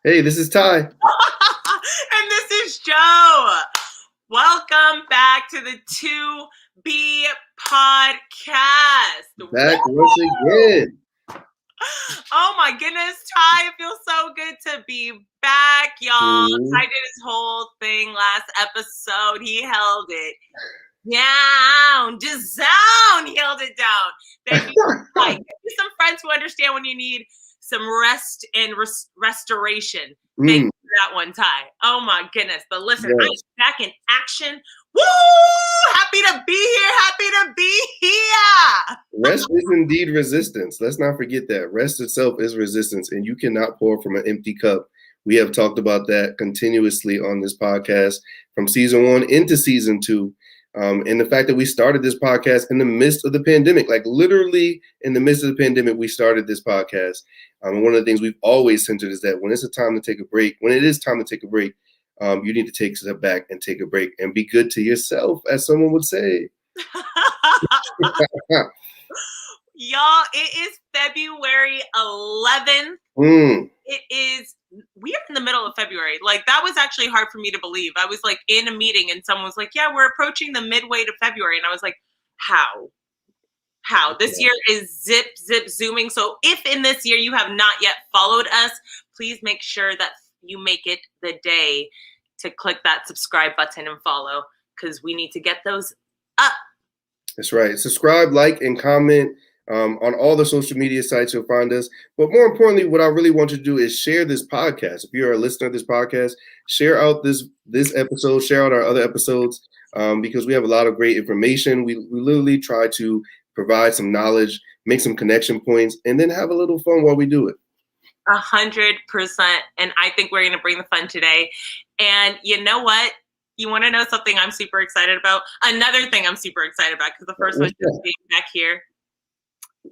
Hey, this is Ty. And this is Joe. Welcome back to the 2B podcast. Back once again. Oh my goodness, Ty, it feels so good to be back, y'all. Ty did his whole thing last episode. He held it down, just down. He held it down. Thank you. Like, some friends who understand when you need some rest and restoration. Thank you for that one, Ty. Oh my goodness. But listen, I'm back in action. Woo! Happy to be here. Happy to be here. Rest is indeed resistance. Let's not forget that. Rest itself is resistance, and you cannot pour from an empty cup. We have talked about that continuously on this podcast from season 1 into season 2. And the fact that we started this podcast in the midst of the pandemic, like literally in the midst of the pandemic, we started this podcast. And one of the things we've always centered is that when it's a time to take a break, when it is time to take a break, you need to take a step back and take a break and be good to yourself, as someone would say. Y'all, it is February 11th. We are in the middle of February. Like, that was actually hard for me to believe. I was like in a meeting and someone was like, yeah, we're approaching the midway to February. And I was like, how? This year is zip zooming. So if in this year you have not yet followed us, please make sure that you make it the day to click that subscribe button and follow, because we need to get those up. That's right. Subscribe, like, and comment. On all the social media sites, you'll find us. But more importantly, what I really want you to do is share this podcast. If you're a listener of this podcast, share out this episode, share out our other episodes, because we have a lot of great information. We literally try to provide some knowledge, make some connection points, and then have a little fun while we do it. 100%. And I think we're going to bring the fun today. And you know what? You want to know something I'm super excited about? Another thing I'm super excited about, because the first one is being back here.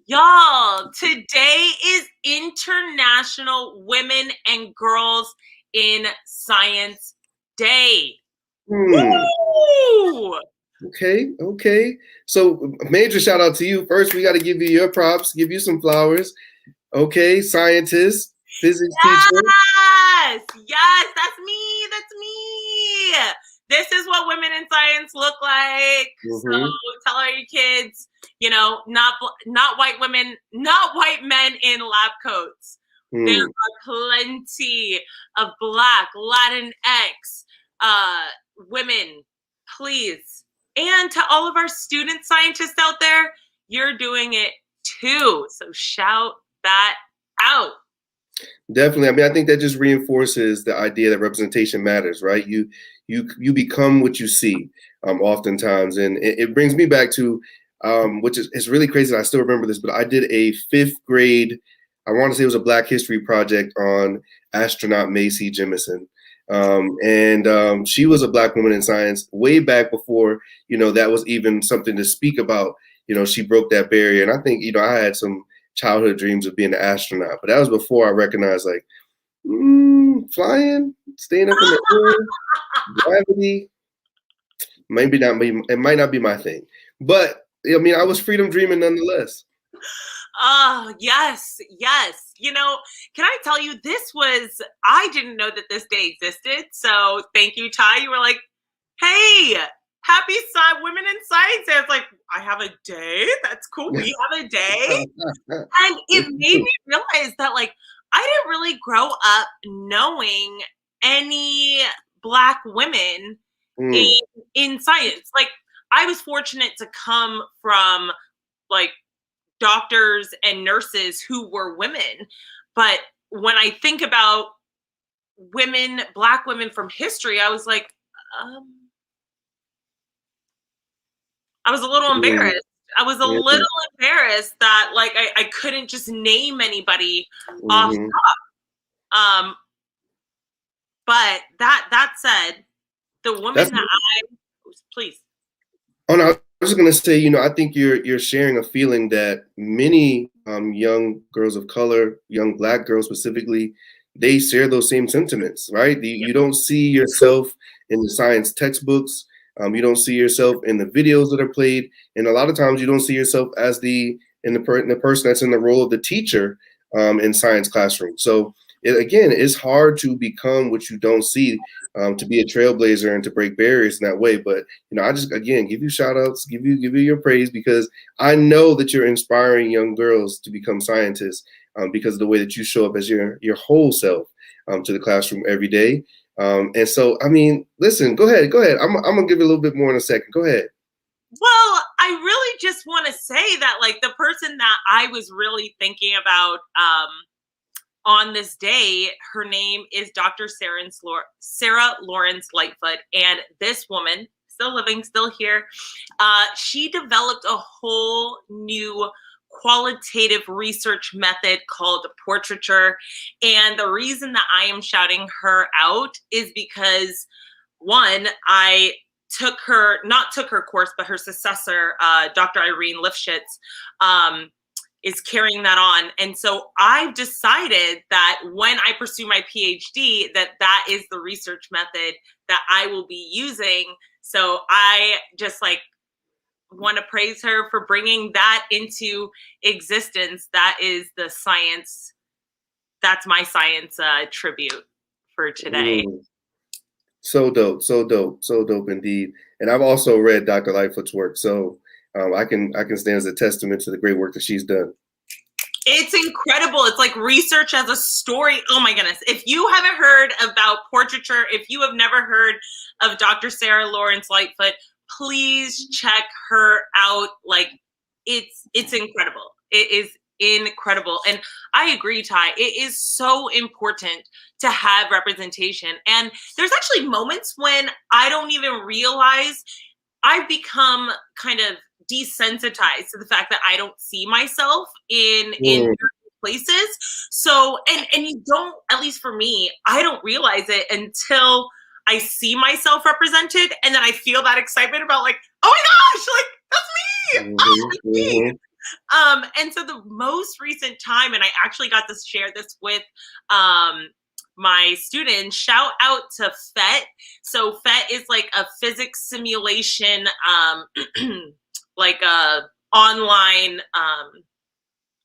Y'all, today is International Women and Girls in Science Day. Woo! Okay. So major shout out to you. First, we got to give you your props, give you some flowers. Okay, scientist, physics teacher. Yes, that's me. This is what women in science look like. So tell all your kids, not white women, not white men in lab coats. There are plenty of Black, Latinx women, please. And to all of our student scientists out there, you're doing it too. So shout that out. Definitely. I mean, I think that just reinforces the idea that representation matters, right? You become what you see oftentimes. And it brings me back to, which is really crazy that I still remember this, but I did a 5th grade, I want to say it was a Black History project on astronaut Macy Jemison. And she was a Black woman in science way back before, that was even something to speak about. She broke that barrier. And I think, I had some childhood dreams of being an astronaut, but that was before I recognized like flying, staying up in the air, gravity. Maybe not. It might not be my thing, but I mean, I was freedom dreaming nonetheless. Oh, yes. Can I tell you, I didn't know that this day existed. So thank you, Ty. You were like, hey, happy Women in Science. I was like, I have a day? That's cool. We have a day? And it made me realize that, like, I didn't really grow up knowing any Black women in science. Like, I was fortunate to come from, like, doctors and nurses who were women. But when I think about women, Black women from history, I was like, I was a little embarrassed. I was a little embarrassed that, like, I couldn't just name anybody off top. But that said, the woman please. Oh no, I was just gonna say, I think you're sharing a feeling that many young girls of color, young Black girls specifically, they share those same sentiments, right? You don't see yourself in the science textbooks. You don't see yourself in the videos that are played, and a lot of times you don't see yourself as the person that's in the role of the teacher in science classroom. So again, it's hard to become what you don't see, to be a trailblazer and to break barriers in that way. But I just, again, give you shout outs, give you your praise, because I know that you're inspiring young girls to become scientists, because of the way that you show up as your whole self, to the classroom every day. And so, I mean, listen, go ahead. I'm gonna give you a little bit more in a second. Go ahead. Well, I really just want to say that, like, the person that I was really thinking about on this day, her name is Dr. Sarah Lawrence Lightfoot. And this woman, still living, still here, she developed a whole new qualitative research method called portraiture. And the reason that I am shouting her out is because, one, I not took her course, but her successor, Dr. Irene Lifshitz, is carrying that on. And so I've decided that when I pursue my PhD, that is the research method that I will be using. So I just want to praise her for bringing that into existence. That is the science. That's my science tribute for today. Mm. So dope, so dope, so dope indeed. And I've also read Dr. Lightfoot's work, so I can stand as a testament to the great work that she's done. It's incredible. It's like research as a story. Oh my goodness. If you haven't heard about portraiture, if you have never heard of Dr. Sarah Lawrence Lightfoot, please check her out. Like, it's incredible. It is incredible. And I agree, Ty. It is so important to have representation. And there's actually moments when I don't even realize I've become kind of desensitized to the fact that I don't see myself in places. So, and you don't, at least for me, I don't realize it until I see myself represented, and then I feel that excitement about, like, oh my gosh, like, that's me. Oh, that's me. And so the most recent time, and I actually got to share this with my students, shout out to FET. So FET is like a physics simulation, like a online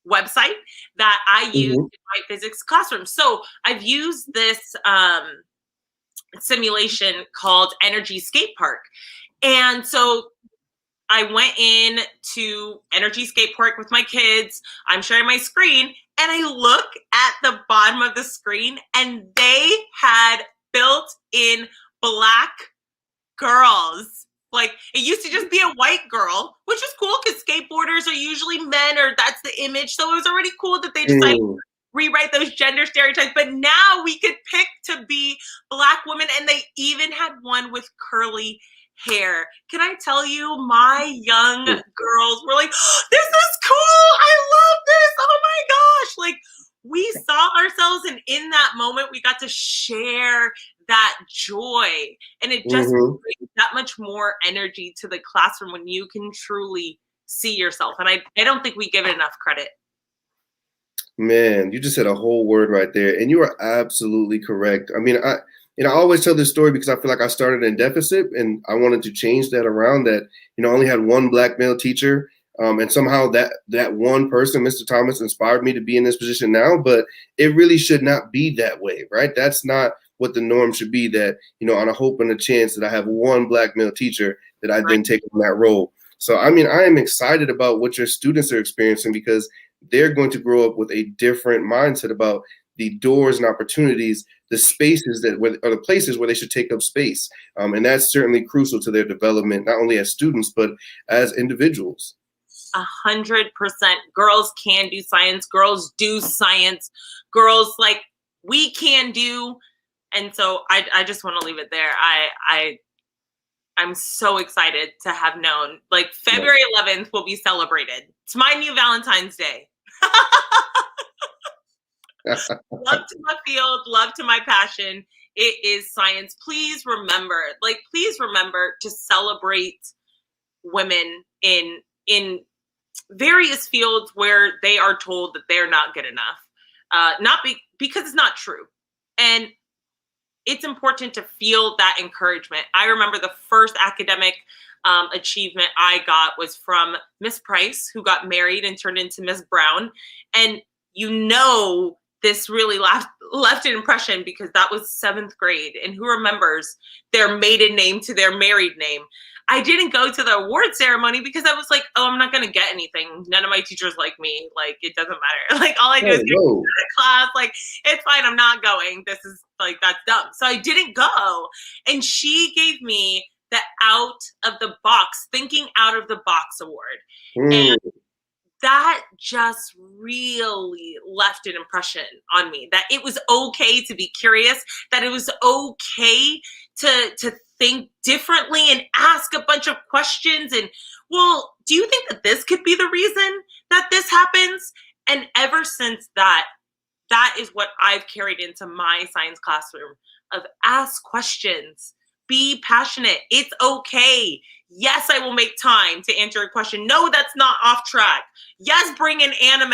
website that I use in my physics classroom. So I've used this simulation called Energy Skate Park. And so I went in to Energy Skate Park with my kids. I'm sharing my screen, and I look at the bottom of the screen, and they had built in black girls. Like, it used to just be a white girl, which is cool because skateboarders are usually men, or that's the image. So it was already cool that they decided to rewrite those gender stereotypes. But now we could pick to be black women, and they even had one with curly hair. Can I tell you, my young girls were like, oh, this is cool. I love this. Oh my gosh. Like, we saw ourselves, and in that moment, we got to share that joy. And it just brings that much more energy to the classroom when you can truly see yourself. And I don't think we give it enough credit. Man, you just said a whole word right there. And you are absolutely correct. I mean, I always tell this story because I feel like I started in deficit, and I wanted to change that around. That, I only had one black male teacher. And somehow that one person, Mr. Thomas, inspired me to be in this position now. But it really should not be that way, right? That's not what the norm should be. That, on a hope and a chance that I have one black male teacher, that I then take on that role. So, I mean, I am excited about what your students are experiencing, because they're going to grow up with a different mindset about the doors and opportunities, the spaces are the places where they should take up space. And that's certainly crucial to their development, not only as students, but as individuals. 100%. Girls can do science. Girls do science. Girls, like, we can do. And so I just want to leave it there. I'm so excited to have known. Like, February 11th will be celebrated. It's my new Valentine's Day. Love to my field, love to my passion. It is science. Please remember to celebrate women in various fields where they are told that they're not good enough. Because it's not true. And it's important to feel that encouragement. I remember the first academic achievement I got was from Miss Price, who got married and turned into Miss Brown. And this really left an impression because that was 7th grade. And who remembers their maiden name to their married name? I didn't go to the award ceremony because I was like, oh, I'm not going to get anything. None of my teachers like me. Like, it doesn't matter. Like, all I do is get to class. Like, it's fine. I'm not going. This is like, that's dumb. So I didn't go. And she gave me the out of the box, thinking out of the box award. And that just really left an impression on me, that it was okay to be curious, that it was okay to think differently and ask a bunch of questions. And, well, do you think that this could be the reason that this happens? And ever since that is what I've carried into my science classroom, of ask questions, be passionate. It's okay. Yes, I will make time to answer a question. No, that's not off track. Yes, bring in anime.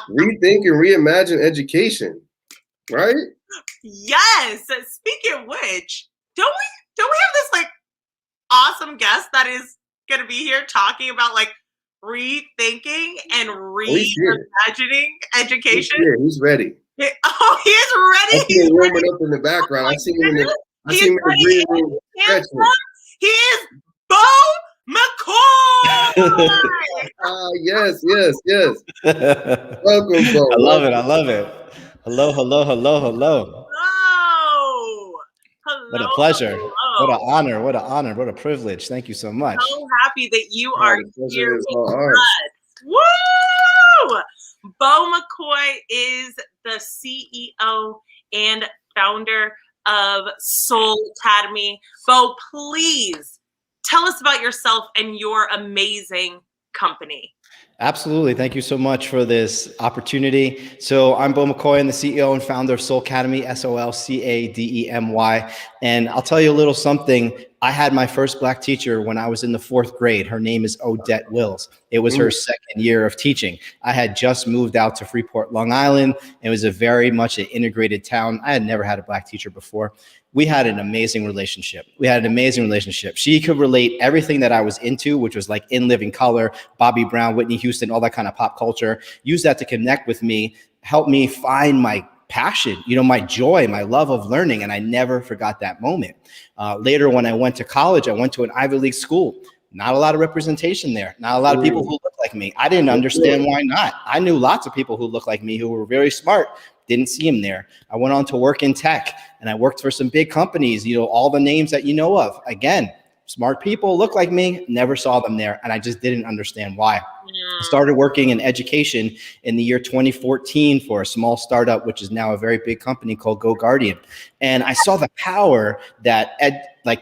Rethink and reimagine education, right? Yes. Speaking of which, don't we have this like awesome guest that is going to be here talking about like rethinking and reimagining education? He's ready. Oh, he is ready. I see him warming up in the background. I see him in the green room. He is Beau Mccoy. Yes. Welcome, Beau. I love it. Hello. Hello. What a pleasure. What an honor. What a privilege. Thank you so much. So happy that you are here with us. Woo! Beau Mccoy is the CEO and founder of Solcadamy. Beau, please tell us about yourself and your amazing company. Absolutely. Thank you so much for this opportunity. So I'm Beau Mccoy. I'm the CEO and founder of Solcadamy, Solcademy. And I'll tell you a little something. I had my first Black teacher when I was in the 4th grade. Her name is Odette Wills. It was her 2nd year of teaching. I had just moved out to Freeport, Long Island. It was a very much an integrated town. I had never had a Black teacher before. We had an amazing relationship. She could relate everything that I was into, which was like In Living Color, Bobby Brown, Whitney Houston, all that kind of pop culture. Use that to connect with me, help me find my passion, my joy, my love of learning. And I never forgot that moment. Later, when I went to college, I went to an Ivy League school. Not a lot of representation there. Not a lot of people who look like me. I didn't understand why not. I knew lots of people who looked like me who were very smart. Didn't see them there. I went on to work in tech, and I worked for some big companies, all the names that you know of. Again, smart people look like me, never saw them there. And I just didn't understand why. I started working in education in the year 2014 for a small startup, which is now a very big company called Go Guardian. And I saw the power that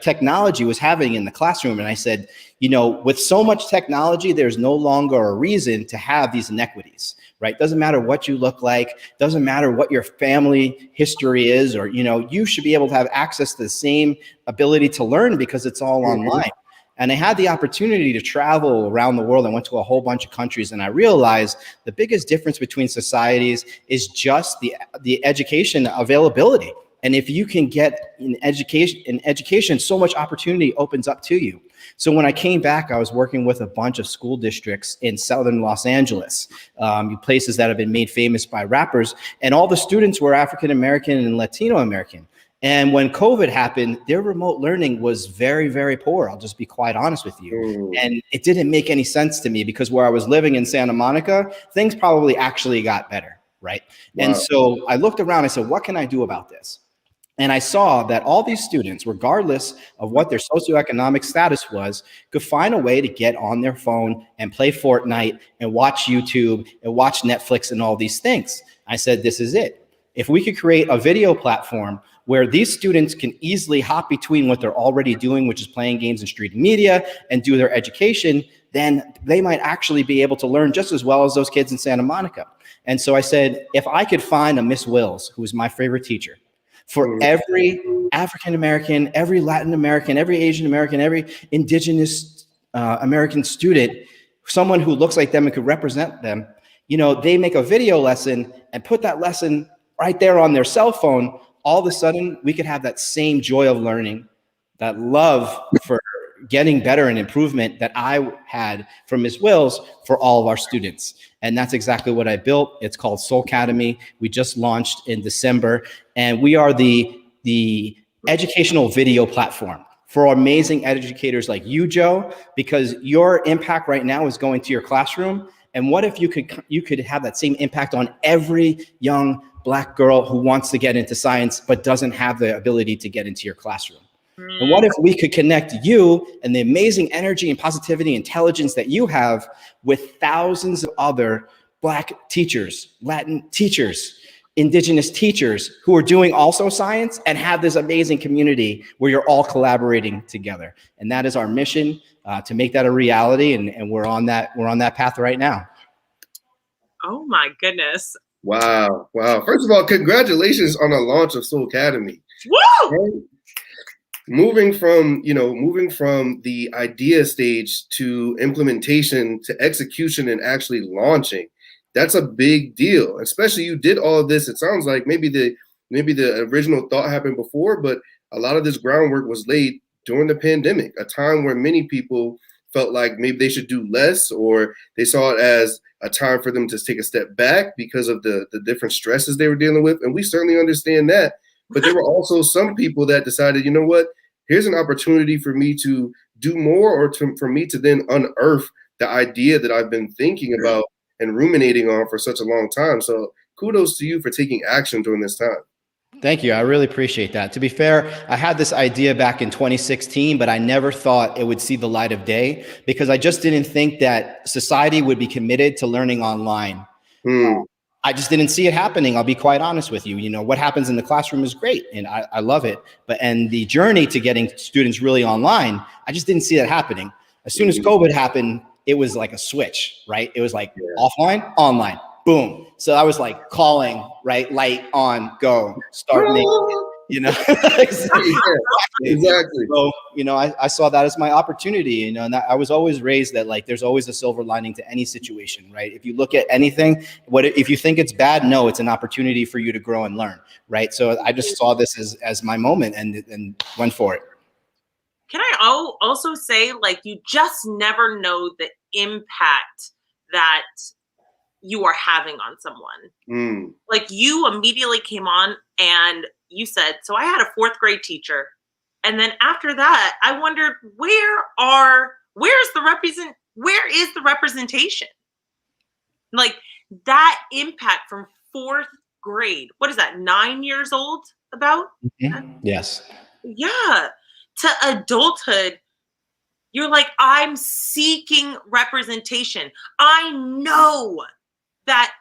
technology was having in the classroom. And I said, with so much technology, there's no longer a reason to have these inequities, right? Doesn't matter what you look like, doesn't matter what your family history is, or, you should be able to have access to the same ability to learn because it's all online. And I had the opportunity to travel around the world. I went to a whole bunch of countries, and I realized the biggest difference between societies is just the education availability. And if you can get in education, so much opportunity opens up to you. So when I came back, I was working with a bunch of school districts in southern Los Angeles, places that have been made famous by rappers, and all the students were African American and Latino American. And when COVID happened, their remote learning was very, very poor. I'll just be quite honest with you. And it didn't make any sense to me because where I was living in Santa Monica, things probably actually got better, right? Wow. And so I looked around, I said, what can I do about this? And I saw that all these students, regardless of what their socioeconomic status was, could find a way to get on their phone and play Fortnite and watch YouTube and watch Netflix and all these things. I said, this is it. If we could create a video platform where these students can easily hop between what they're already doing, which is playing games and streaming media, and do their education, then they might actually be able to learn just as well as those kids in Santa Monica. And so I said, if I could find a Miss Wills, who was my favorite teacher, for every African American, every Latin American, every Asian American, every indigenous American student, someone who looks like them and could represent them, they make a video lesson and put that lesson right there on their cell phone. All of a sudden, we could have that same joy of learning, that love for getting better and improvement that I had from Ms. Wills for all of our students. And that's exactly what I built. It's called Solcadamy. We just launched in December, and we are the educational video platform for amazing educators like you, Joe, because your impact right now is going to your classroom. And what if you could have that same impact on every young Black girl who wants to get into science but doesn't have the ability to get into your classroom? And what if we could connect you and the amazing energy and positivity, intelligence that you have with thousands of other Black teachers, Latin teachers, Indigenous teachers who are doing also science, and have this amazing community where you're all collaborating together? And that is our mission, to make that a reality. And we're on that path right now. Oh my goodness. Wow. First of all, congratulations on the launch of Solcadamy. Woo! Right? Moving from the idea stage to implementation to execution and actually launching, that's a big deal. Especially you did all of this. It sounds like maybe the original thought happened before, but a lot of this groundwork was laid during the pandemic, a time where many people felt like maybe they should do less, or they saw it as a time for them to take a step back because of the different stresses they were dealing with. And we certainly understand that. But there were also some people that decided, you know what, here's an opportunity for me to do more, or for me to then unearth the idea that I've been thinking about and ruminating on for such a long time. So kudos to you for taking action during this time. Thank you. I really appreciate that. To be fair, I had this idea back in 2016, but I never thought it would see the light of day, because I just didn't think that society would be committed to learning online. I just didn't see it happening. I'll be quite honest with you. You know, what happens in the classroom is great, and I love it. And the journey to getting students really online, I just didn't see that happening. As soon as COVID happened, it was like a switch, right? It was like offline, online, boom. So I was like calling, right? Light on, go, start making, you know. Exactly. So, you know, I saw that as my opportunity, you know, and I was always raised that like there's always a silver lining to any situation, right? If you look at anything, if you think it's bad, no, it's an opportunity for you to grow and learn, right? So I just saw this as my moment and went for it. Can I also say, like, you just never know the impact that you are having on someone. Like, you immediately came on and you said, so I had a 4th grade teacher. And then after that, I wondered, where is the representation? Like, that impact from 4th grade, what is that, 9 years old about? Yes. Yeah. To adulthood, you're like, I'm seeking representation. I know that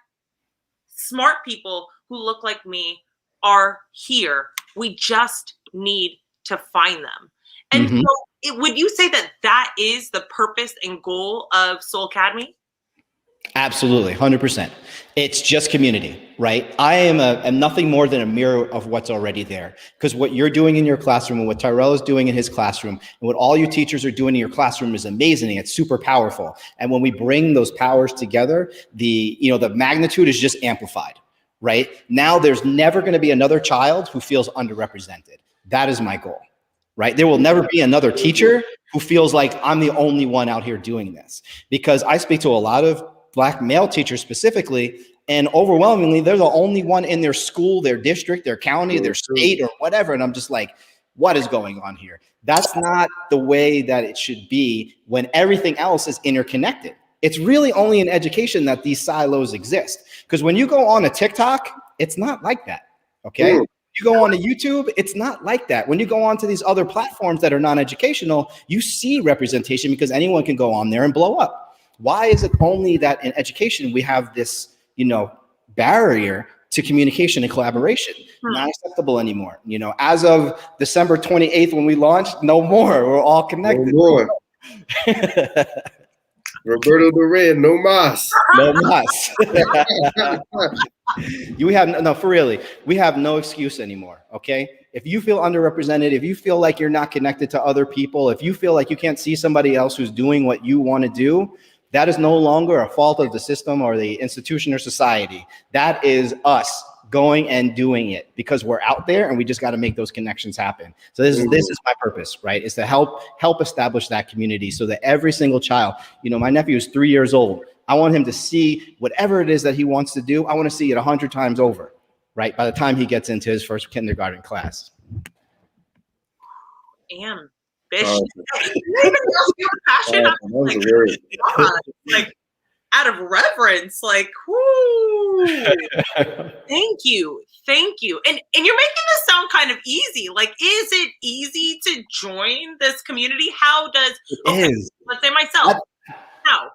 smart people who look like me are here. We just need to find them. And so would you say that is the purpose and goal of Solcadamy? Absolutely, 100%. It's just community, right? I am nothing more than a mirror of what's already there. Because what you're doing in your classroom and what Tyrell is doing in his classroom and what all you teachers are doing in your classroom is amazing. It's super powerful. And when we bring those powers together, the magnitude is just amplified, right? Now there's never going to be another child who feels underrepresented. That is my goal, right? There will never be another teacher who feels like I'm the only one out here doing this. Because I speak to a lot of Black male teachers specifically, and overwhelmingly, they're the only one in their school, their district, their county, their state, or whatever. And I'm just like, what is going on here? That's not the way that it should be when everything else is interconnected. It's really only in education that these silos exist. Because when you go on a TikTok, it's not like that, okay? You go on to YouTube, it's not like that. When you go on to these other platforms that are non-educational, you see representation because anyone can go on there and blow up. Why is it only that in education we have this, barrier to communication and collaboration? Not acceptable anymore. As of December 28th, when we launched, no more. We're all connected. No more. Roberto Duran, no mas. No mas. We have no excuse anymore. Okay. If you feel underrepresented, if you feel like you're not connected to other people, if you feel like you can't see somebody else who's doing what you want to do, that is no longer a fault of the system or the institution or society. That is us going and doing it because we're out there and we just got to make those connections happen. So this is my purpose, right? Is to help establish that community so that every single child, my nephew is 3 years old. I want him to see whatever it is that he wants to do. I want to see it 100 times over, right? By the time he gets into his first kindergarten class. Ambitious. Even though you're passionate, like out of reverence, like, whoo. Thank you. And you're making this sound kind of easy. Like, is it easy to join this community? How does let's say myself? How?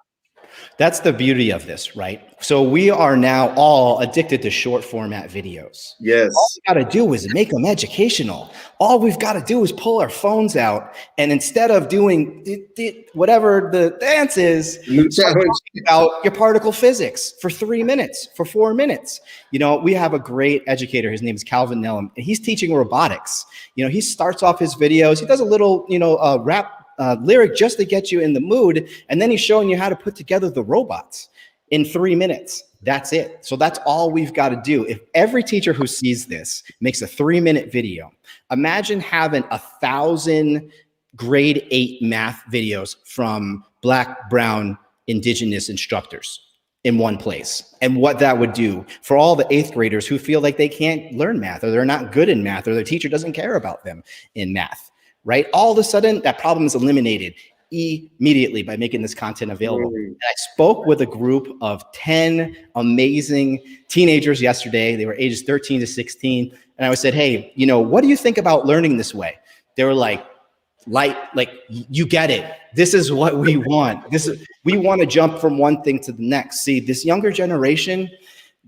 That's the beauty of this, right? So we are now all addicted to short format videos. Yes. All we got to do is make them educational. All we've got to do is pull our phones out, and instead of doing whatever the dance is, talk about your particle physics for 3 minutes, for 4 minutes. We have a great educator. His name is Calvin Nellum, and he's teaching robotics. He starts off his videos. He does a little, rap lyric just to get you in the mood, and then he's showing you how to put together the robots in 3 minutes. That's it. So that's all we've got to do. If every teacher who sees this makes a 3-minute video, imagine having 1,000 grade 8 math videos from Black, Brown, Indigenous instructors in one place, and what that would do for all the 8th graders who feel like they can't learn math, or they're not good in math, or their teacher doesn't care about them in math. Right? All of a sudden, that problem is eliminated immediately by making this content available. And I spoke with a group of 10 amazing teenagers yesterday. They were ages 13 to 16. And I said, hey, what do you think about learning this way? They were like, you get it. This is what we want. We want to jump from one thing to the next. See, this younger generation,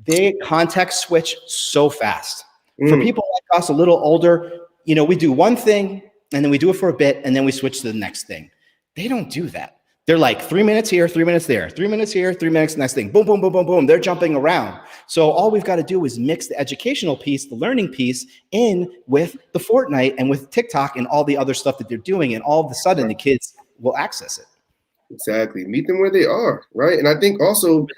they context switch so fast. For people like us, a little older, we do one thing, and then we do it for a bit, and then we switch to the next thing. They don't do that. They're like 3 minutes here, 3 minutes there, 3 minutes here, 3 minutes next thing. Boom, boom, boom, boom, boom. They're jumping around. So all we've got to do is mix the educational piece, the learning piece, in with the Fortnite and with TikTok and all the other stuff that they're doing, and all of a sudden the kids will access it. Exactly. Meet them where they are, right? And I think also,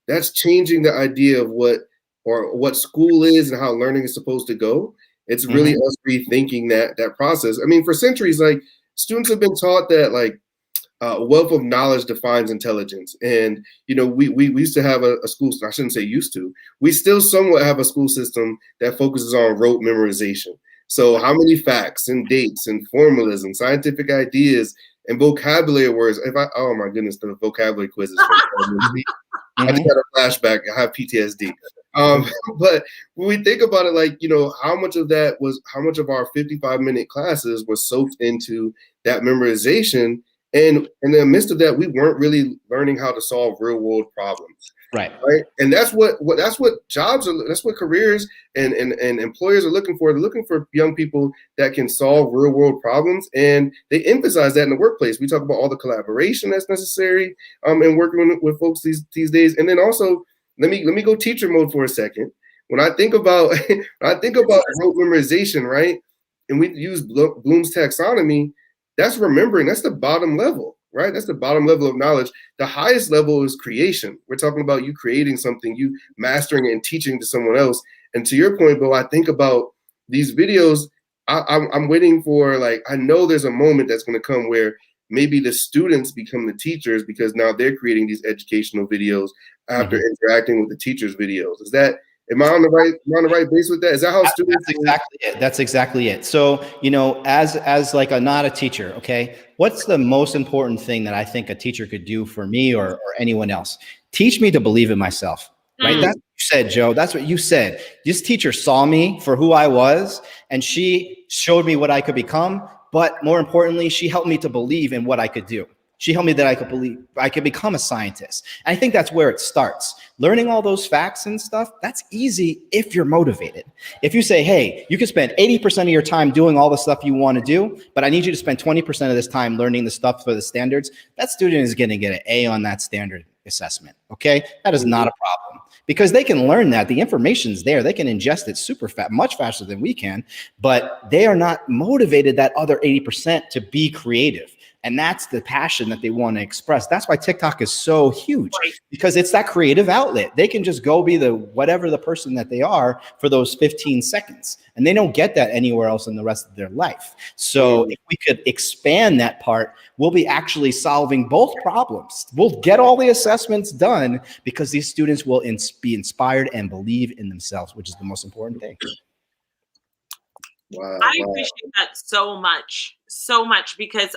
that's changing the idea of what school is and how learning is supposed to go. It's really us rethinking that process. I mean, for centuries, like, students have been taught that wealth of knowledge defines intelligence. And, we used to have a school, I shouldn't say used to, we still somewhat have a school system that focuses on rote memorization. So how many facts and dates and formulas and scientific ideas and vocabulary words, oh my goodness, the vocabulary quizzes. I just had a flashback. I have PTSD. But when we think about it, how much of our 55-minute classes were soaked into that memorization, and in the midst of that, we weren't really learning how to solve real world problems. Right. And that's what jobs are, that's what careers and employers are looking for. They're looking for young people that can solve real world problems, and they emphasize that in the workplace. We talk about all the collaboration that's necessary in working with folks these days. And then also, let me go teacher mode for a second. When I think about rote memorization, right? And we use Bloom's taxonomy, that's remembering, that's the bottom level, right? That's the bottom level of knowledge. The highest level is creation. We're talking about you creating something, you mastering it and teaching to someone else. And to your point, Beau, I think about these videos, I'm waiting for, I know there's a moment that's going to come where maybe the students become the teachers, because now they're creating these educational videos after interacting with the teachers' videos. Am I on the right base with that? Is that how students? That's exactly it. So, as not a teacher, okay, what's the most important thing that I think a teacher could do for me or anyone else? Teach me to believe in myself, right? That's what you said, Joe. That's what you said. This teacher saw me for who I was, and she showed me what I could become. But more importantly, she helped me to believe in what I could do. She helped me that I could become a scientist. And I think that's where it starts. Learning all those facts and stuff, that's easy if you're motivated. If you say, hey, you can spend 80% of your time doing all the stuff you want to do, but I need you to spend 20% of this time learning the stuff for the standards, that student is going to get an A on that standard assessment, okay? That is not a problem, because they can learn that. The information's there. They can ingest it super fast, much faster than we can, but they are not motivated, that other 80%, to be creative. And that's the passion that they want to express. That's why TikTok is so huge, Right. because it's that creative outlet. They can just go be whatever the person that they are for those 15 seconds. And they don't get that anywhere else in the rest of their life. So if we could expand that part, we'll be actually solving both problems. We'll get all the assessments done because these students will be inspired and believe in themselves, which is the most important thing. Wow, I appreciate that so much, because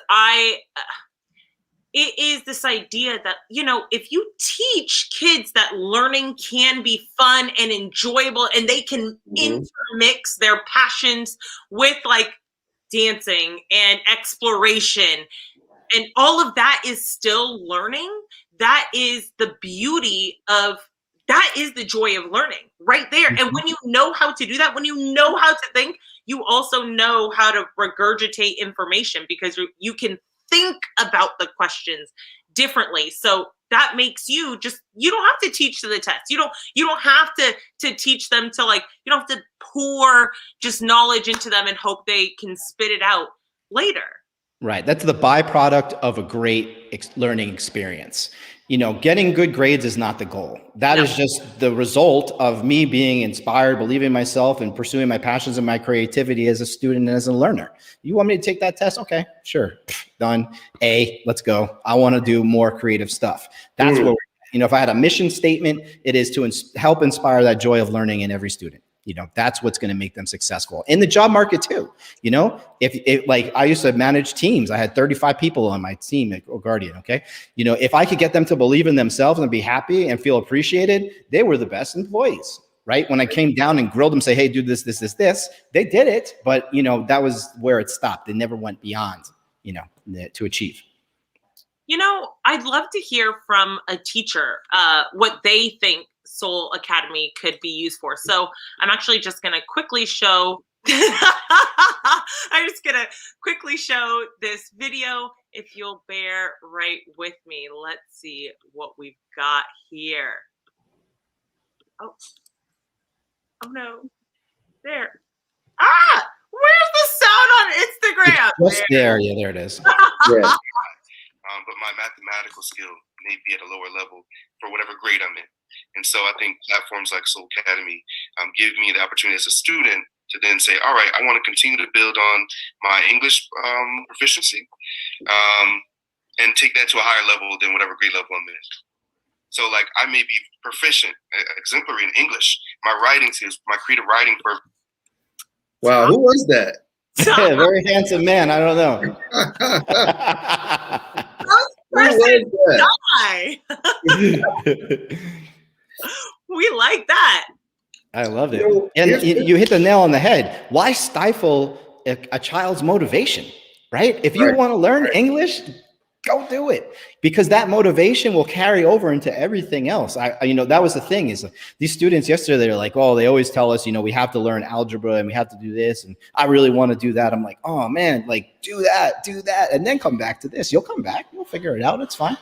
it is this idea that, if you teach kids that learning can be fun and enjoyable, and they can intermix their passions with like dancing and exploration, and all of that is still learning, that is the beauty of, that is the joy of learning right there. And when you know how to do that, when you know how to think, you also know how to regurgitate information, because you can think about the questions differently. So that makes you don't have to teach to the test. You don't have to teach them to, like, you don't have to pour just knowledge into them and hope they can spit it out later. Right. That's the byproduct of a great learning experience. Getting good grades is not the goal. That is just the result of me being inspired, believing in myself, and pursuing my passions and my creativity as a student and as a learner. You want me to take that test? Okay, sure. Done. Let's go. I want to do more creative stuff. That's where, if I had a mission statement, it is to help inspire that joy of learning in every student. That's what's going to make them successful in the job market too. If like I used to manage teams, I had 35 people on my team at Guardian. Okay. If I could get them to believe in themselves and be happy and feel appreciated, they were the best employees, right? When I came down and grilled them, say, hey, do this, they did it. But, that was where it stopped. They never went beyond, to achieve. I'd love to hear from a teacher what they think Soul Academy could be used for. So I'm actually just going to quickly show this video, if you'll bear right with me. Let's see what we've got here. Oh no. There. Where's the sound on Instagram? It's just there. Yeah, there it is. Yeah. But my mathematical skill may be at a lower level for whatever grade I'm in. And so I think platforms like Soul Academy give me the opportunity as a student to then say, all right, I want to continue to build on my English proficiency and take that to a higher level than whatever grade level I'm in. So like I may be proficient, exemplary in English. My writing skills, my creative writing. Wow, who was that? Very handsome man. I don't know. We like that. I loved it. And you hit the nail on the head. Why stifle a child's motivation, right? If you want to learn English, go do it, because that motivation will carry over into everything else. That was the thing, is these students yesterday, they're like, oh, they always tell us, we have to learn algebra and we have to do this. And I really want to do that. I'm like, oh man, like do that. And then come back to this. You'll come back. You'll figure it out. It's fine.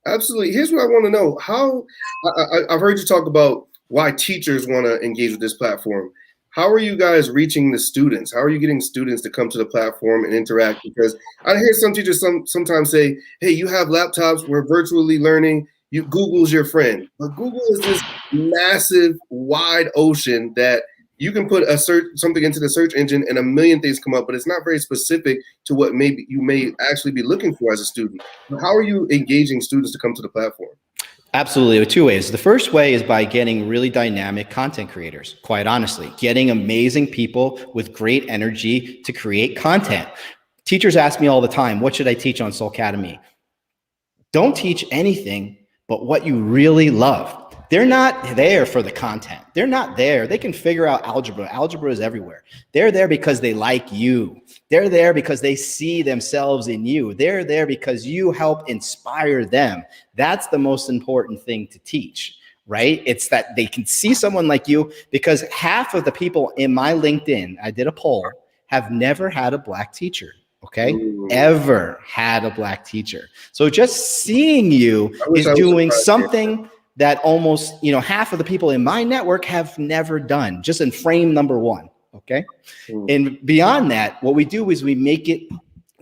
Absolutely. Here's what I want to know. How I've heard you talk about why teachers want to engage with this platform. How are you guys reaching the students? How are you getting students to come to the platform and interact? Because I hear some teachers sometimes say, hey, you have laptops, we're virtually learning, Google's your friend. But Google is this massive, wide ocean that you can put something into the search engine and a million things come up, but it's not very specific to what maybe you may actually be looking for as a student. How are you engaging students to come to the platform? Absolutely. Two ways. The first way is by getting really dynamic content creators, quite honestly, getting amazing people with great energy to create content. Teachers ask me all the time, what should I teach on Soul Academy? Don't teach anything but what you really love. They're not there for the content. They're not there. They can figure out algebra. Algebra is everywhere. They're there because they like you. They're there because they see themselves in you. They're there because you help inspire them. That's the most important thing to teach, right? It's that they can see someone like you, because half of the people in my LinkedIn, I did a poll, have never had a Black teacher. Okay. Ever had a Black teacher. So just seeing you is doing something that almost, half of the people in my network have never done, just in frame number one. Okay. And beyond that, what we do is we make it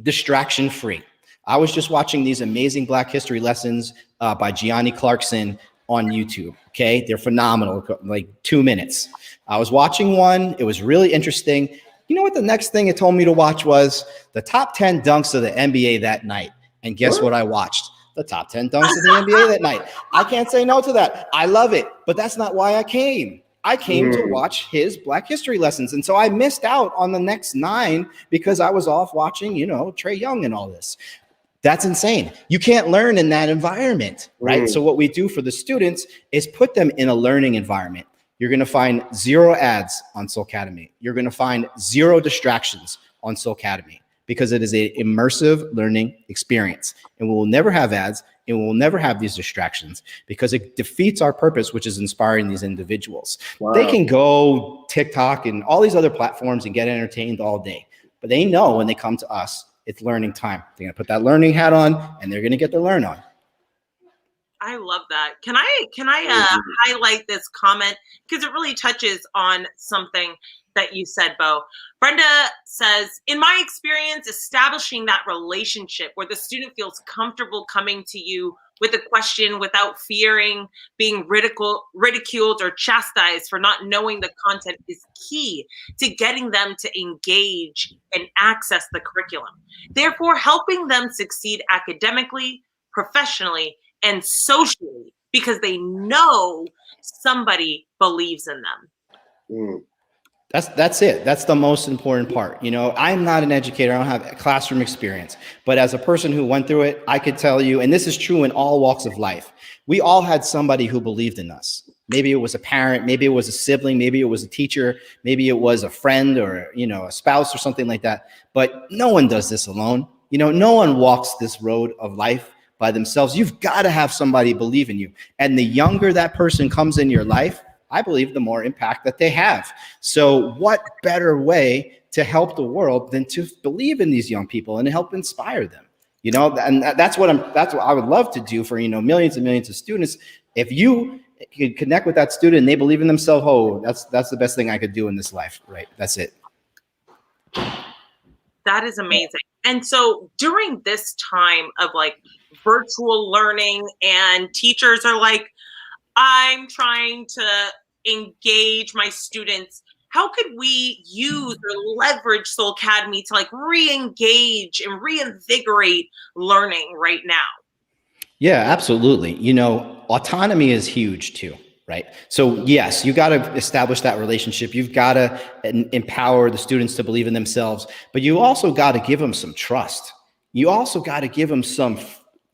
distraction free. I was just watching these amazing Black history lessons by Gianni Clarkson on YouTube. Okay. They're phenomenal. Like 2 minutes. I was watching one. It was really interesting. You know what the next thing it told me to watch was the top 10 dunks of the NBA that night. And guess what I watched? The top 10 dunks of the NBA that night. I can't say no to that. I love it, but that's not why I came. I came to watch his Black history lessons. And so I missed out on the next 9 because I was off watching, Trae Young and all this. That's insane. You can't learn in that environment, right? So what we do for the students is put them in a learning environment. You're going to find 0 ads on Solcadamy. You're going to find 0 distractions on Solcadamy because it is an immersive learning experience. And we will never have ads and we will never have these distractions because it defeats our purpose, which is inspiring these individuals. Wow. They can go TikTok and all these other platforms and get entertained all day, but they know when they come to us, it's learning time. They're going to put that learning hat on and they're going to get their learn on. I love that. Can I highlight this comment? Because it really touches on something that you said, Beau. Brenda says, in my experience, establishing that relationship where the student feels comfortable coming to you with a question without fearing being ridiculed or chastised for not knowing the content is key to getting them to engage and access the curriculum. Therefore, helping them succeed academically, professionally, and socially because they know somebody believes in them. That's it. That's the most important part. I'm not an educator. I don't have classroom experience, but as a person who went through it, I could tell you, and this is true in all walks of life, we all had somebody who believed in us. Maybe it was a parent, maybe it was a sibling, maybe it was a teacher, maybe it was a friend or, a spouse or something like that. But no one does this alone. No one walks this road of life by themselves. You've got to have somebody believe in you. And the younger that person comes in your life, I believe the more impact that they have. So what better way to help the world than to believe in these young people and help inspire them? And that's what I would love to do for, millions and millions of students. If you could connect with that student and they believe in themselves, that's the best thing I could do in this life, right? That's it. That is amazing. And so during this time of virtual learning and teachers are I'm trying to engage my students, how could we use or leverage Solcadamy to re-engage and reinvigorate learning right now? Yeah, absolutely. Autonomy is huge too, right? So yes, you got to establish that relationship. You've got to empower the students to believe in themselves, but you also got to give them some trust. You also got to give them some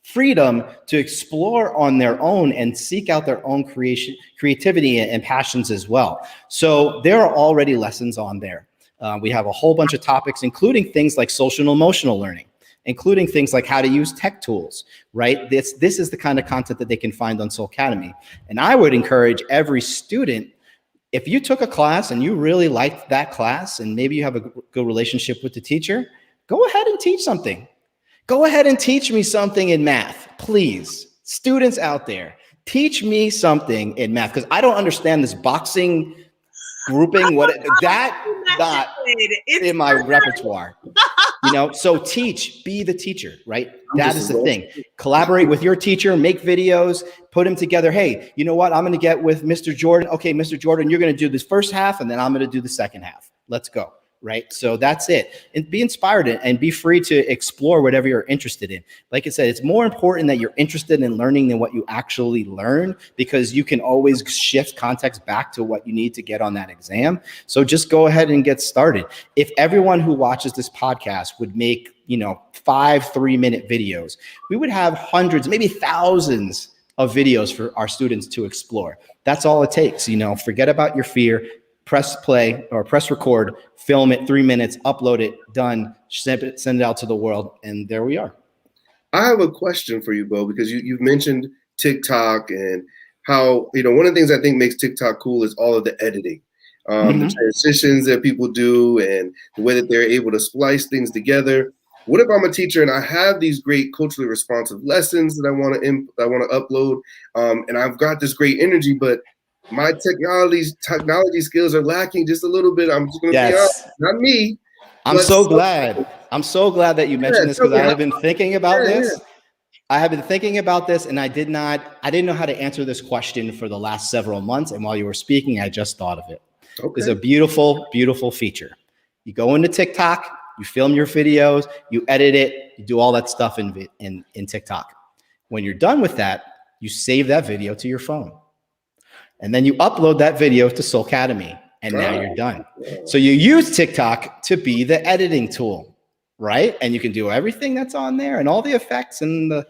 freedom to explore on their own and seek out their own creativity and passions as well. So there are already lessons on there. We have a whole bunch of topics, including things like social and emotional learning, including things like how to use tech tools, right? This is the kind of content that they can find on Solcadamy. And I would encourage every student, if you took a class and you really liked that class and maybe you have a good relationship with the teacher, go ahead and teach something. Go ahead and teach me something in math, please. Students out there, teach me something in math because I don't understand this boxing grouping. Not in my repertoire. So be the teacher, right? That is the thing. Collaborate with your teacher, make videos, put them together. Hey, you know what? I'm going to get with Mr. Jordan. Okay, Mr. Jordan, you're going to do this first half and then I'm going to do the second half. Let's go. Right. So that's it. And be inspired and be free to explore whatever you're interested in. Like I said, it's more important that you're interested in learning than what you actually learn, because you can always shift context back to what you need to get on that exam. So just go ahead and get started. If everyone who watches this podcast would make, 5 3-minute videos, we would have hundreds, maybe thousands of videos for our students to explore. That's all it takes. Forget about your fear. Press play or press record, film it 3 minutes, upload it, done, send it out to the world. And there we are. I have a question for you, Beau, because you've mentioned TikTok and how, one of the things I think makes TikTok cool is all of the editing, the transitions that people do and the way that they're able to splice things together. What if I'm a teacher and I have these great culturally responsive lessons that I want to upload, and I've got this great energy, but my technology skills are lacking just a little bit. I'm just going to be honest, not me. I'm so glad. I'm so glad that you mentioned this, because I have been thinking about this. I have been thinking about this, and I didn't know how to answer this question for the last several months. And while you were speaking, I just thought of it. Okay. It's a beautiful, beautiful feature. You go into TikTok, you film your videos, you edit it, you do all that stuff in TikTok. When you're done with that, you save that video to your phone. And then you upload that video to Solcadamy, and now you're done. So you use TikTok to be the editing tool, right? And you can do everything that's on there and all the effects and the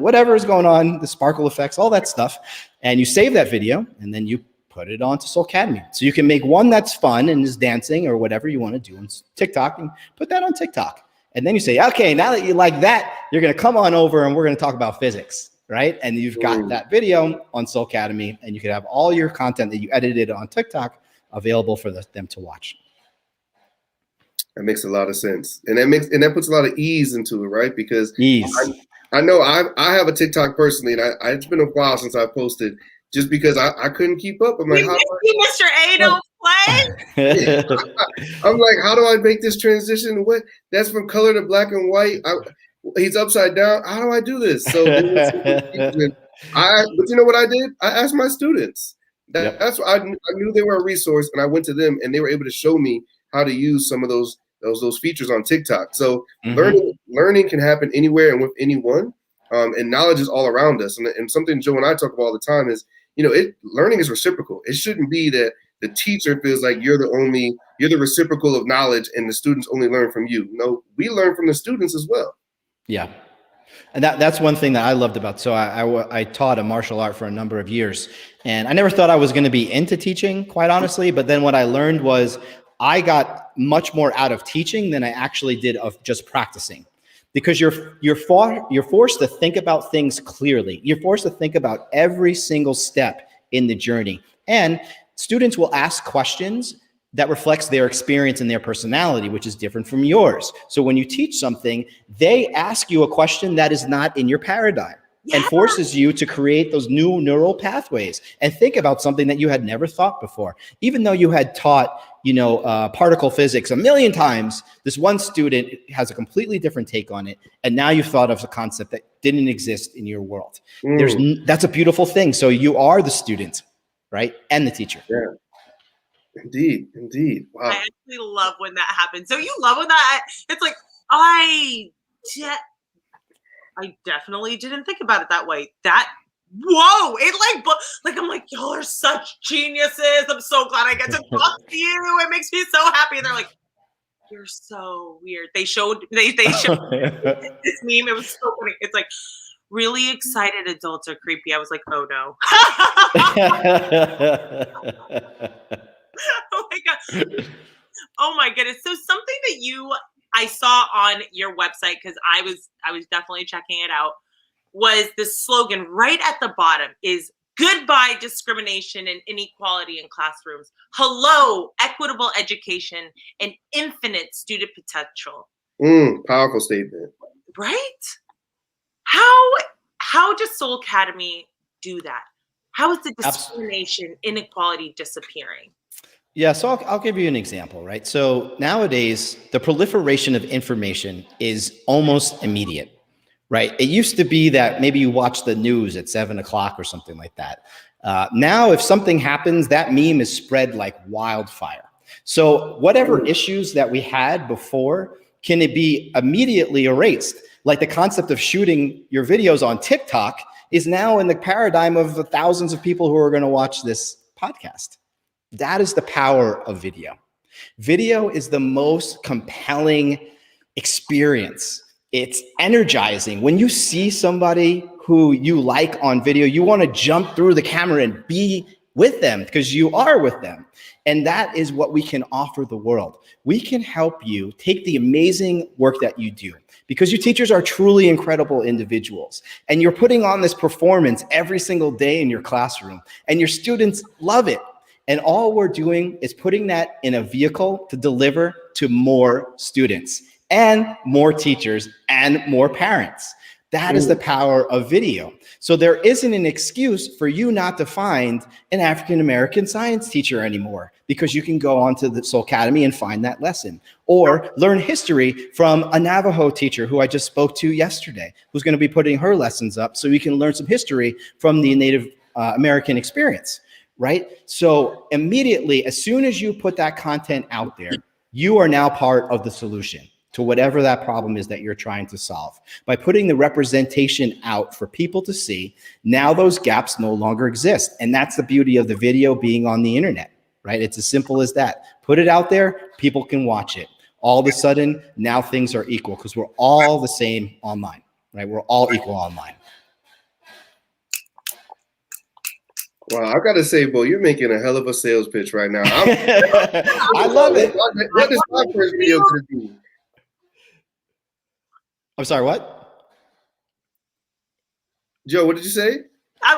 whatever is going on, the sparkle effects, all that stuff. And you save that video, and then you put it onto Solcadamy. So you can make one that's fun and is dancing or whatever you want to do on TikTok, and put that on TikTok. And then you say, okay, now that you like that, you're going to come on over and we're going to talk about physics, right? And you've got that video on Solcadamy, and you can have all your content that you edited on TikTok available for them to watch. That makes a lot of sense. And that puts a lot of ease into it, right? Because ease. I know I have a TikTok personally, and it's been a while since I posted, just because I couldn't keep up. I'm like, Mr. A, don't play. I'm like, how do I make this transition? What? That's from color to black and white. He's upside down. How do I do this? So, but you know what I did? I asked my students. That's why I knew they were a resource, and I went to them, and they were able to show me how to use some of those features on TikTok. So learning can happen anywhere and with anyone, and knowledge is all around us. And something Joe and I talk about all the time is, learning is reciprocal. It shouldn't be that the teacher feels like you're the reciprocal of knowledge and the students only learn from you. No, we learn from the students as well. Yeah. And that's one thing that I loved about. So I taught a martial art for a number of years, and I never thought I was going to be into teaching, quite honestly. But then what I learned was I got much more out of teaching than I actually did of just practicing, because you're forced to think about things clearly. You're forced to think about every single step in the journey, and students will ask questions that reflects their experience and their personality, which is different from yours. So when you teach something, they ask you a question that is not in your paradigm, and forces you to create those new neural pathways and think about something that you had never thought before. Even though you had taught, particle physics a million times, this one student has a completely different take on it. And now you've thought of a concept that didn't exist in your world. That's a beautiful thing. So you are the student, right? And the teacher. Yeah. Indeed. Wow. I actually love when that happens. So you love when that, it's like, I definitely didn't think about it that way. Whoa, I'm like, y'all are such geniuses. I'm so glad I get to talk to you. It makes me so happy. And they're like, you're so weird. They showed this meme. It was so funny. It's like, really excited adults are creepy. I was like, oh no. Oh my God. Oh my goodness. So something that I saw on your website, because I was definitely checking it out, was the slogan right at the bottom is goodbye discrimination and inequality in classrooms. Hello, equitable education and infinite student potential. Powerful statement. Right? How does Solcadamy do that? How is the discrimination, inequality disappearing? Yeah, so I'll give you an example, right? So nowadays, the proliferation of information is almost immediate, right? It used to be that maybe you watch the news at 7 o'clock or something like that. Now, if something happens, that meme is spread like wildfire. So whatever issues that we had before, can it be immediately erased? Like the concept of shooting your videos on TikTok is now in the paradigm of the thousands of people who are going to watch this podcast. That is the power of video. Video is the most compelling experience. It's energizing. When you see somebody who you like on video, you want to jump through the camera and be with them because you are with them. And that is what we can offer the world. We can help you take the amazing work that you do, because your teachers are truly incredible individuals. And you're putting on this performance every single day in your classroom, and your students love it. And all we're doing is putting that in a vehicle to deliver to more students and more teachers and more parents. That is the power of video. So there isn't an excuse for you not to find an African-American science teacher anymore, because you can go onto the Solcadamy and find that lesson, or learn history from a Navajo teacher who I just spoke to yesterday, who's going to be putting her lessons up so you can learn some history from the Native American experience, right? So immediately, as soon as you put that content out there, you are now part of the solution to whatever that problem is that you're trying to solve. By putting the representation out for people to see, now those gaps no longer exist. And that's the beauty of the video being on the internet, right? It's as simple as that. Put it out there, people can watch it. All of a sudden, now things are equal because we're all the same online, right? We're all equal online. Wow, I gotta say, Beau, you're making a hell of a sales pitch right now. I love it. What is my first video to do? I'm sorry, what? Joe, what did you say?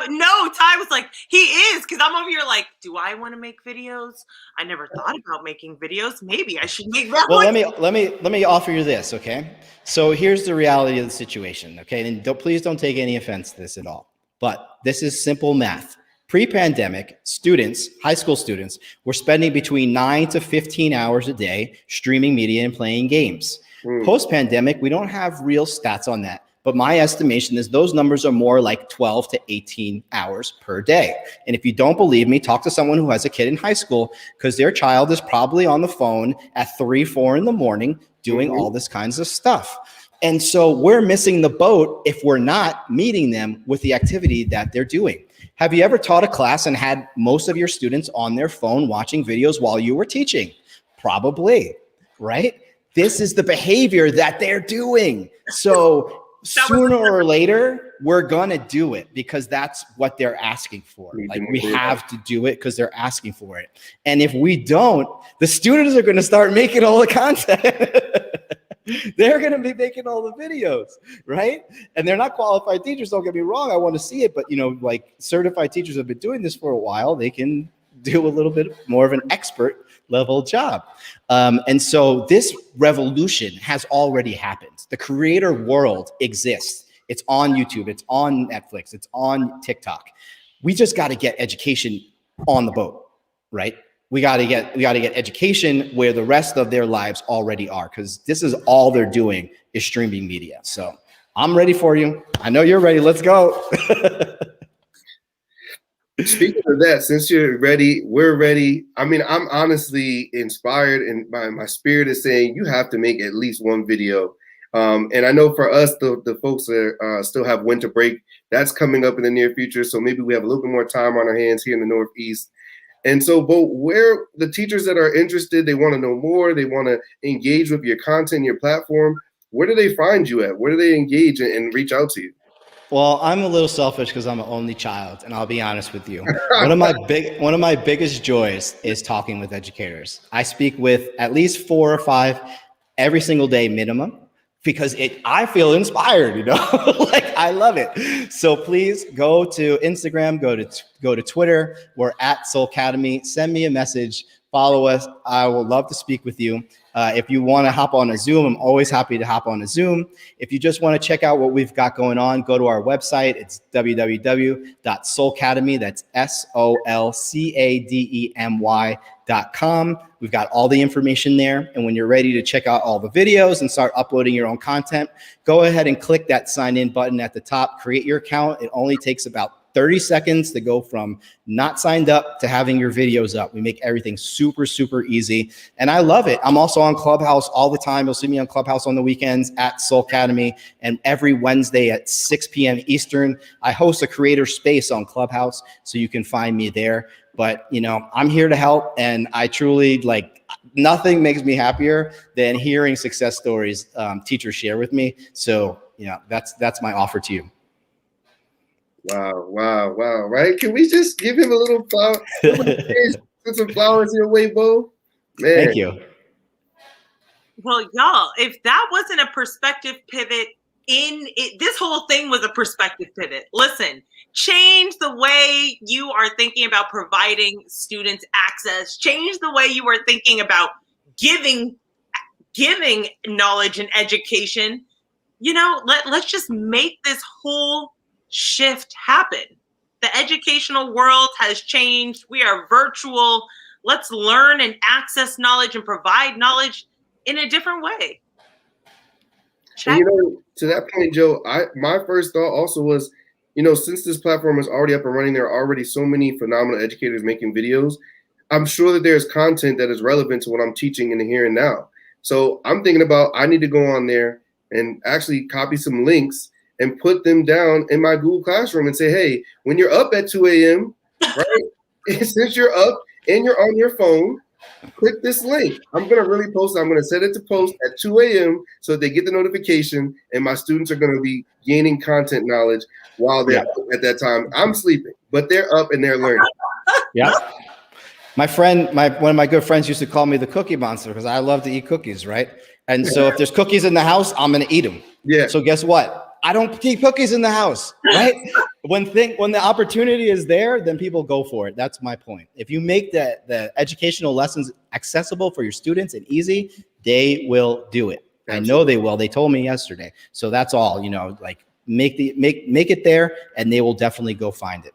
No, Ty was like, he is, because I'm over here like, do I want to make videos? I never thought about making videos. Maybe I should make that. Well, let me offer you this, okay? So here's the reality of the situation, okay? And please don't take any offense to this at all. But this is simple math. Pre-pandemic, students, high school students, were spending between 9 to 15 hours a day streaming media and playing games. Post-pandemic, we don't have real stats on that, but my estimation is those numbers are more like 12 to 18 hours per day. And if you don't believe me, talk to someone who has a kid in high school, because their child is probably on the phone at 3, 4 in the morning doing all this kinds of stuff. And so we're missing the boat if we're not meeting them with the activity that they're doing. Have you ever taught a class and had most of your students on their phone watching videos while you were teaching? Probably, right? This is the behavior that they're doing. So sooner or later, we're going to do it because that's what they're asking for. Like, we have to do it because they're asking for it. And if we don't, the students are going to start making all the content. They're going to be making all the videos, right? And they're not qualified teachers. Don't get me wrong. I want to see it. But, you know, like, certified teachers have been doing this for a while. They can do a little bit more of an expert level job. And so this revolution has already happened. The creator world exists. It's on YouTube. It's on Netflix. It's on TikTok. We just got to get education on the boat, right? We got to get education where the rest of their lives already are, because this is all they're doing is streaming media. So I'm ready for you. I know you're ready. Let's go. Speaking of that, since you're ready, we're ready. I mean, I'm honestly inspired, and my spirit is saying you have to make at least one video. And I know for us, the folks that still have winter break, that's coming up in the near future. So maybe we have a little bit more time on our hands here in the Northeast. And so, Beau, where the teachers that are interested, they want to know more, they want to engage with your content, your platform, where do they find you at? Where do they engage and reach out to you? Well, I'm a little selfish because I'm an only child, and I'll be honest with you. One of my biggest joys is talking with educators. I speak with at least 4 or 5 every single day minimum, because I feel inspired, you know, like, I love it. So please go to Instagram, go to Twitter. We're at Solcadamy. Send me a message, follow us. I will love to speak with you. If you want to hop on a Zoom, I'm always happy to hop on a Zoom. If you just want to check out what we've got going on, go to our website. It's www.solcadamy. That's SOLCADEMY.com. We've got all the information there. And when you're ready to check out all the videos and start uploading your own content, go ahead and click that sign in button at the top, create your account. It only takes about 30 seconds to go from not signed up to having your videos up. We make everything super, super easy. And I love it. I'm also on Clubhouse all the time. You'll see me on Clubhouse on the weekends at Solcadamy. And every Wednesday at 6 p.m. Eastern, I host a creator space on Clubhouse, so you can find me there. But, you know, I'm here to help. And I truly, like, nothing makes me happier than hearing success stories teachers share with me. So, you know, that's my offer to you. Wow, right? Can we just give him a little flower? Put some flowers your way, Beau? Man. Thank you. Well, y'all, if that wasn't a perspective pivot this whole thing was a perspective pivot. Listen, change the way you are thinking about providing students access. Change the way you are thinking about giving knowledge and education. let's just make this whole shift happen. The educational world has changed. We are virtual. Let's learn and access knowledge and provide knowledge in a different way. And, to that point, Joe, my first thought also was, since this platform is already up and running, there are already so many phenomenal educators making videos. I'm sure that there's content that is relevant to what I'm teaching in the here and now. So I'm thinking about, I need to go on there and actually copy some links and put them down in my Google Classroom and say, hey, when you're up at 2 a.m., right, since you're up and you're on your phone, click this link. I'm going to really post it. I'm going to set it to post at 2 a.m. so they get the notification, and my students are going to be gaining content knowledge while they're up at that time. I'm sleeping, but they're up and they're learning. Yeah. My friend, one of my good friends used to call me the cookie monster because I love to eat cookies, right? And so if there's cookies in the house, I'm going to eat them. Yeah. So guess what? I don't eat cookies in the house, right? When the opportunity is there, then people go for it. That's my point. If you make the educational lessons accessible for your students and easy, they will do it. Absolutely. I know they will. They told me yesterday. So that's all, like make it there, and they will definitely go find it.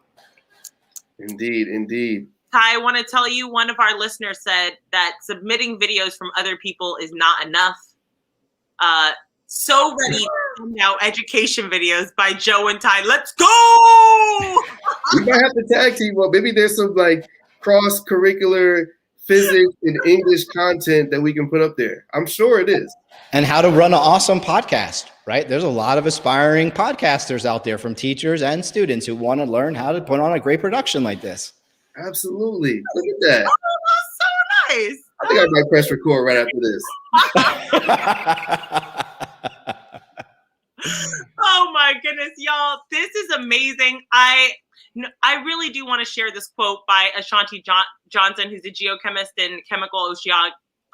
Indeed. Ty, I want to tell you, one of our listeners said that submitting videos from other people is not enough. So ready now, education videos by Joe and Ty. Let's go! We might have to tag team. Well, maybe there's some like cross-curricular physics and English content that we can put up there. I'm sure it is. And how to run an awesome podcast, right? There's a lot of aspiring podcasters out there from teachers and students who want to learn how to put on a great production like this. Absolutely. Look at that. Oh, that's so nice. I think I might press record right after this. Oh my goodness, y'all. This is amazing. I really do want to share this quote by Ashanti Johnson, who's a geochemist and chemical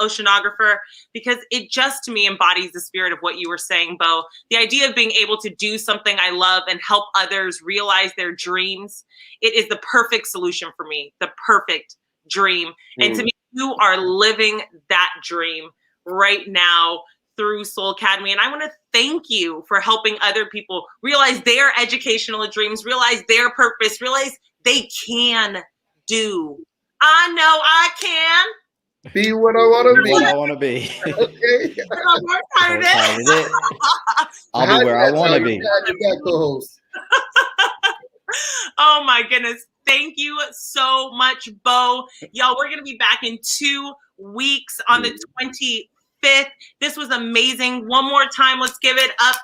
oceanographer, because it just, to me, embodies the spirit of what you were saying, Beau. The idea of being able to do something I love and help others realize their dreams, it is the perfect solution for me, the perfect dream. And to me, you are living that dream right now through Solcadamy. And I want to thank you for helping other people realize their educational dreams, realize their purpose, realize they can do. I know I can. Be what I want to be. What I want to be. Okay. I'll be where I want to be. Oh my goodness. Thank you so much, Beau. Y'all, we're going to be back in 2 weeks on the 25th. This was amazing. One more time, let's give it up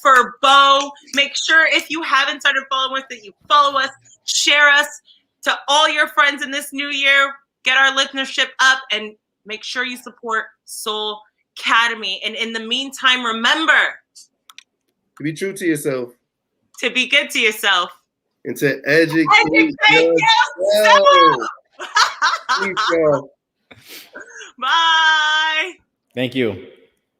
for Beau. Make sure, if you haven't started following us, that you follow us, share us to all your friends in this new year. Get our listenership up, and make sure you support Solcadamy. And in the meantime, remember to be true to yourself, to be good to yourself, and to educate yourself. Bye. Thank you.